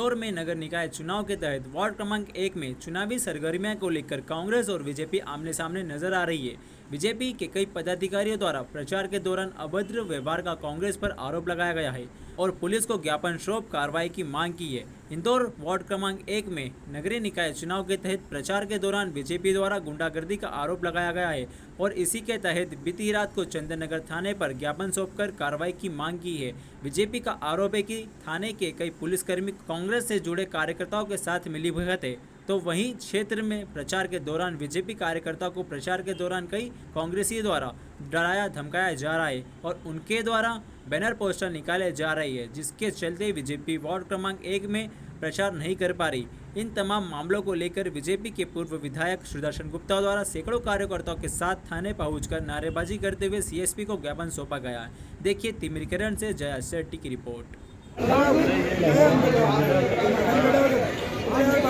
इंदौर में नगर निकाय चुनाव के तहत वार्ड क्रमांक 1 में चुनावी सरगर्मियों को लेकर कांग्रेस और बीजेपी आमने सामने नजर आ रही है। बीजेपी के कई पदाधिकारियों द्वारा प्रचार के दौरान अभद्र व्यवहार का कांग्रेस पर आरोप लगाया गया है और पुलिस को ज्ञापन सौंप कार्रवाई की मांग की है। इंदौर वार्ड क्रमांक 1 में नगरीय निकाय चुनाव के तहत प्रचार के दौरान बीजेपी द्वारा गुंडागर्दी का आरोप लगाया गया है और इसी के तहत बीती रात को चंदन नगर थाने पर ज्ञापन सौंपकर कार्रवाई की मांग की है। बीजेपी का आरोप है कि थाने के कई पुलिसकर्मी कांग्रेस से जुड़े कार्यकर्ताओं के साथ मिलीभगत है, तो वहीं क्षेत्र में प्रचार के दौरान बीजेपी कार्यकर्ताओं को प्रचार के दौरान कई कांग्रेसियों द्वारा डराया धमकाया जा रहा है और उनके द्वारा बैनर पोस्टर निकाले जा रही है, जिसके चलते बीजेपी वार्ड क्रमांक 1 में प्रचार नहीं कर पा रही। इन तमाम मामलों को लेकर बीजेपी के पूर्व विधायक सुदर्शन गुप्ता द्वारा सैकड़ों कार्यकर्ताओं के साथ थाने पहुंचकर नारेबाजी करते हुए सीएसपी को ज्ञापन सौंपा गया है। देखिए तिमिरकरण से जया शेट्टी की रिपोर्ट।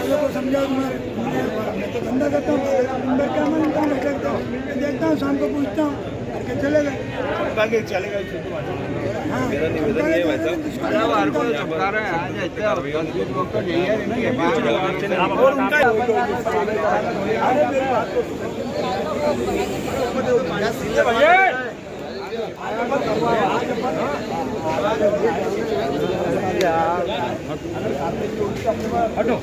को समझा मैं तो धंधा करता हूँ, देखता हूँ, शाम को पूछता हूँ करके चले गए। चलेगा मेरा निवेदन ये है हटो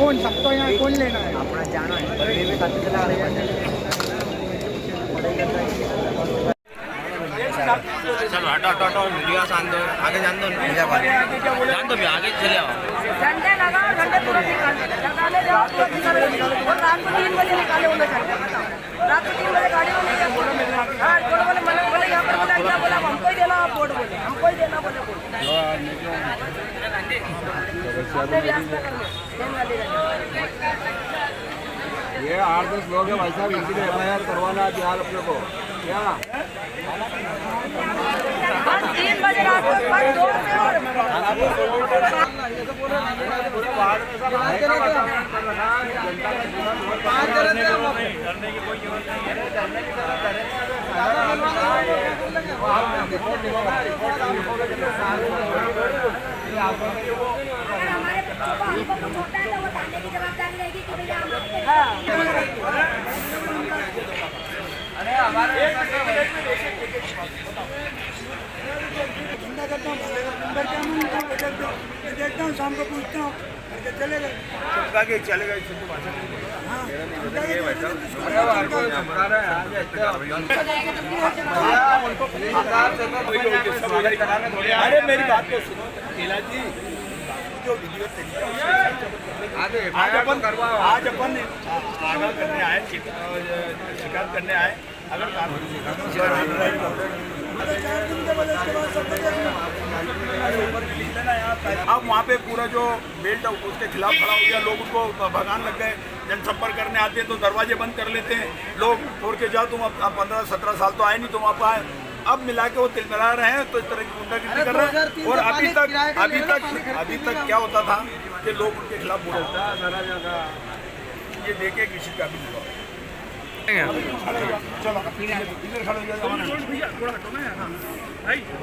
कौन सबको यहाँ कौन लेना है अपना जाना है। चलो हटो मीडिया से आगे जान दो भी आगे चले आओ। घंटे लगाओ, घंटे तुरंत निकाले जाओ, तुरंत निकाले और रात को 3 बजे निकाले होना चाहिए। रात को 3 बजे गाड़ी में लेकर हाँ बोलो बोले मैंने बोले यहाँ पर बोला क्या बोला हमको ही देना, आप वोट बोले हमको ही देना बोले ये 8-10 लोग हैं भाई साहब, इनकी FIR करवाना है बिहार अपने को क्या 3 बजे रात को 2 से और धंधा करता हूँ, देखता हूँ, शाम को पूछता हूँ करके चले गए। चलेगा अरे मेरी बात तो सुनो केला जी, जो विधिवत तरीका आज अपन आगाह करने आए, शिकायत करने आए, अगर अब वहाँ पे पूरा जो बेल्ट उसके खिलाफ खड़ा हो गया, लोग उसको भगान लग गए। जनसंपर्क करने आते हैं तो दरवाजे बंद कर लेते हैं लोग, छोड़ के जाओ तुम, अब 15-17 साल तो आए नहीं तुम, आप आए। अब मिला के वो तिलमिला रहे हैं, तो इस तरह की गुंडागिरी कर रहे हैं। और अभी तक क्या होता था कि लोग उनके खिलाफ बोलते हैं, ये देखे किसी का भी नहीं।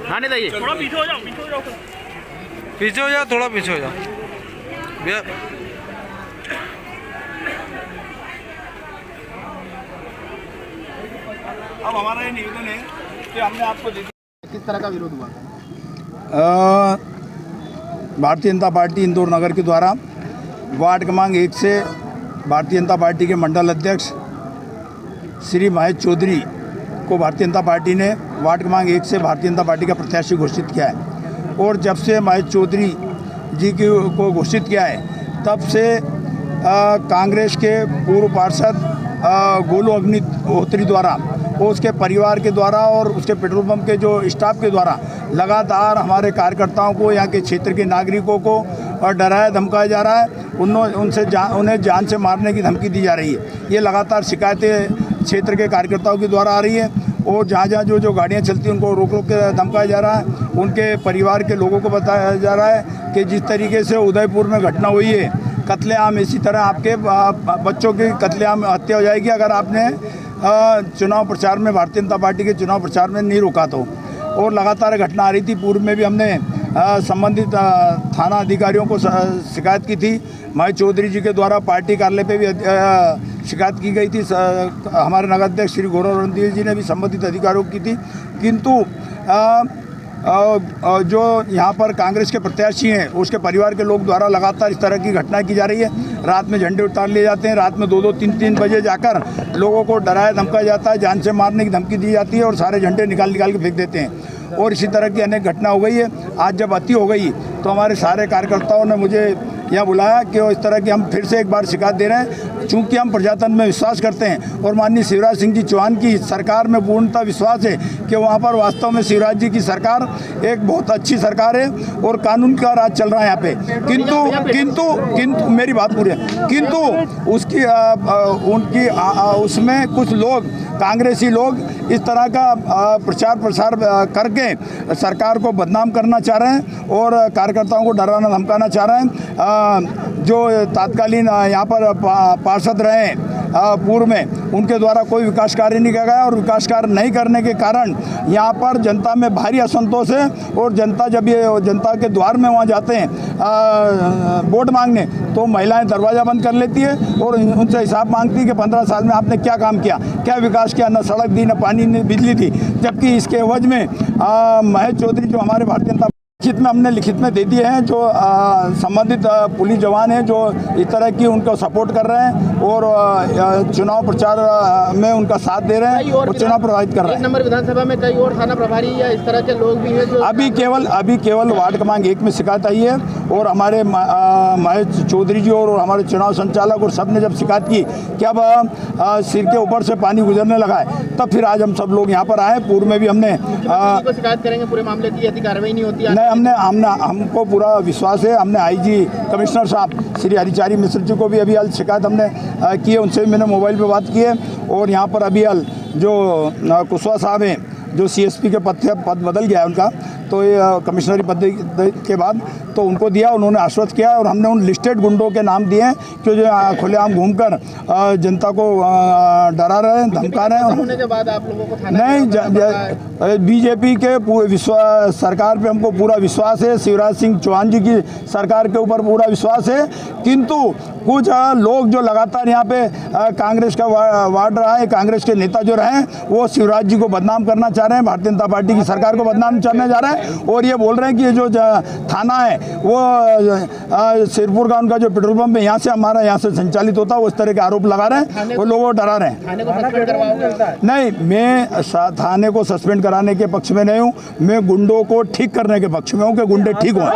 हाँ नहीं दाइए थोड़ा पीछे हो जाओ, थोड़ा पीछे हो जाओ भैया। अब हमारा ये निवेदन है कि हमने आपको किस तरह का विरोध हुआ? भारतीय जनता पार्टी इंदौर नगर के द्वारा वार्ड क्रमांक 1 से भारतीय जनता पार्टी के मंडल अध्यक्ष श्री महेश चौधरी को भारतीय जनता पार्टी ने वार्ड क्रमांक 1 से भारतीय जनता पार्टी का प्रत्याशी घोषित किया है। और जब से महेश चौधरी जी को घोषित किया है तब से कांग्रेस के पूर्व पार्षद गोलू अग्निहोत्री द्वारा और उसके परिवार के द्वारा और उसके पेट्रोल पंप के जो स्टाफ के द्वारा लगातार हमारे कार्यकर्ताओं को, यहाँ के क्षेत्र के नागरिकों को और डराया धमकाया जा रहा है। उन्हें जान से मारने की धमकी दी जा रही है। ये लगातार शिकायतें क्षेत्र के कार्यकर्ताओं के द्वारा आ रही है और जहाँ जहाँ जो गाड़ियाँ चलती हैं उनको रोक रोक के धमकाया जा रहा है। उनके परिवार के लोगों को बताया जा रहा है कि जिस तरीके से उदयपुर में घटना हुई है कत्लेआम, इसी तरह आपके बच्चों की कत्लेआम हत्या हो जाएगी अगर आपने चुनाव प्रचार में भारतीय जनता पार्टी के चुनाव प्रचार में नहीं रोका तो। और लगातार घटना आ रही थी। पूर्व में भी हमने संबंधित थाना अधिकारियों को शिकायत की थी। महेश चौधरी जी के द्वारा पार्टी कार्यालय पे भी शिकायत की गई थी। हमारे नगर अध्यक्ष श्री गौरव रणधीर जी ने भी संबंधित अधिकारियों की थी, किंतु जो यहाँ पर कांग्रेस के प्रत्याशी हैं उसके परिवार के लोग द्वारा लगातार इस तरह की घटनाएं की जा रही है। रात में झंडे उतार लिए जाते हैं, रात में 2-2, 3-3 बजे जाकर लोगों को डराया धमकाया जाता है, जान से मारने की धमकी दी जाती है और सारे झंडे निकाल के फेंक देते हैं। और इसी तरह की अनेक घटना हो गई है। आज जब अति हो गई तो हमारे सारे कार्यकर्ताओं ने मुझे यहाँ बुलाया कि इस तरह की हम फिर से एक बार शिकायत दे रहे हैं। चूँकि हम प्रजातंत्र में विश्वास करते हैं और माननीय शिवराज सिंह जी चौहान की सरकार में पूर्णतः विश्वास है कि वहाँ पर वास्तव में शिवराज जी की सरकार एक बहुत अच्छी सरकार है और कानून का राज चल रहा है यहाँ पे। किंतु मेरी बात पूरी है। किंतु उसकी उनकी उसमें कुछ लोग, कांग्रेसी लोग इस तरह का प्रचार प्रसार करके सरकार को बदनाम करना चाह रहे हैं और कार्यकर्ताओं को डराना धमकाना चाह रहे हैं। जो तत्कालीन यहाँ पर पार्षद रहे पूर्व में, उनके द्वारा कोई विकास कार्य नहीं किया गया और विकास कार्य नहीं करने के कारण यहाँ पर जनता में भारी असंतोष है। और जनता जब ये जनता के द्वार में वहाँ जाते हैं वोट मांगने तो महिलाएं दरवाज़ा बंद कर लेती है और उनसे हिसाब मांगती है कि 15 साल में आपने क्या काम किया, क्या विकास किया, न सड़क दी, न पानी, न बिजली दी। जबकि इसके एवज में महेश चौधरी जो हमारे भारतीय जनता लिखित में हमने लिखित में दे दिए हैं, जो संबंधित पुलिस जवान हैं जो इस तरह की उनको सपोर्ट कर रहे हैं और चुनाव प्रचार में उनका साथ दे रहे हैं और चुनाव प्रभावित कर रहे हैं। 1 नंबर विधानसभा में कई और थाना प्रभारी या इस तरह के लोग भी हैं जो अभी केवल वार्ड क्रमांक 1 में शिकायत आई है और हमारे महेश चौधरी जी और हमारे चुनाव संचालक और सब ने जब शिकायत की कि अब सिर के ऊपर से पानी गुजरने लगा है, तब फिर आज हम सब लोग यहाँ पर आए। पूर्व में भी हमने शिकायत करेंगे पूरे मामले की, यदि कार्रवाई नहीं होती है। हमको पूरा विश्वास है। हमने आईजी कमिश्नर साहब श्री हरिचारी मिश्र जी को भी अभी हाल शिकायत हमने की है, उनसे भी मैंने मोबाइल पे बात की है। और यहाँ पर अभी हाल जो कुशवाहा साहब हैं जो सीएसपी के पद बदल गया है उनका, तो ये कमिश्नरी पद के बाद तो उनको दिया, उन्होंने आश्वस्त किया और हमने उन लिस्टेड गुंडों के नाम दिए हैं कि जो खुलेआम घूमकर जनता को डरा रहे हैं, धमका रहे हैं। होने के बाद आप लोगों को नहीं, बीजेपी के सरकार पे हमको पूरा विश्वास है, शिवराज सिंह चौहान जी की सरकार के ऊपर पूरा विश्वास है। किंतु कुछ लोग जो लगातार यहाँ पे कांग्रेस का वार्ड रहा है, कांग्रेस के नेता जो रहे हैं, वो शिवराज जी को बदनाम करना चाह रहे हैं, भारतीय जनता पार्टी की सरकार को बदनाम करने जा रहे हैं और ये बोल रहे हैं कि ये जो थाना है वो सिरपुर का उनका जो पेट्रोल पंप है यहाँ से हमारा यहाँ से संचालित होता है, वो इस तरह के आरोप लगा रहे हैं और लोगों को डरा रहे हैं। नहीं, मैं थाने को सस्पेंड कराने के पक्ष में नहीं हूँ, मैं गुंडों को ठीक करने के पक्ष में हूँ कि गुंडे ठीक हों।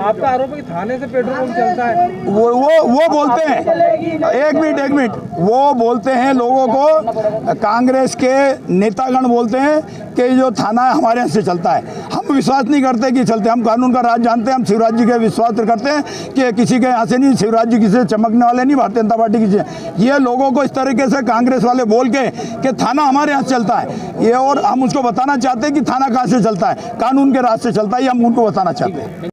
आपका आरोप है कि थाने से पेट्रोल पंप चलता है। वो बोलते हैं, एक मिनट, वो बोलते हैं लोगों को, कांग्रेस के नेतागण बोलते हैं कि जो थाना है हमारे यहाँ से चलता है। हम विश्वास नहीं करते कि चलते, हम कानून का राज जानते हैं, हम शिवराज जी के विश्वास करते हैं कि किसी के यहाँ से नहीं, शिवराज जी किसी से चमकने वाले नहीं, भारतीय जनता पार्टी की से। ये लोगों को इस तरीके से कांग्रेस वाले बोल के कि थाना हमारे यहाँ से चलता है, ये और हम उसको बताना चाहते हैं कि थाना कहाँ से चलता है, कानून के राज से चलता है, ये हम उनको बताना चाहते हैं।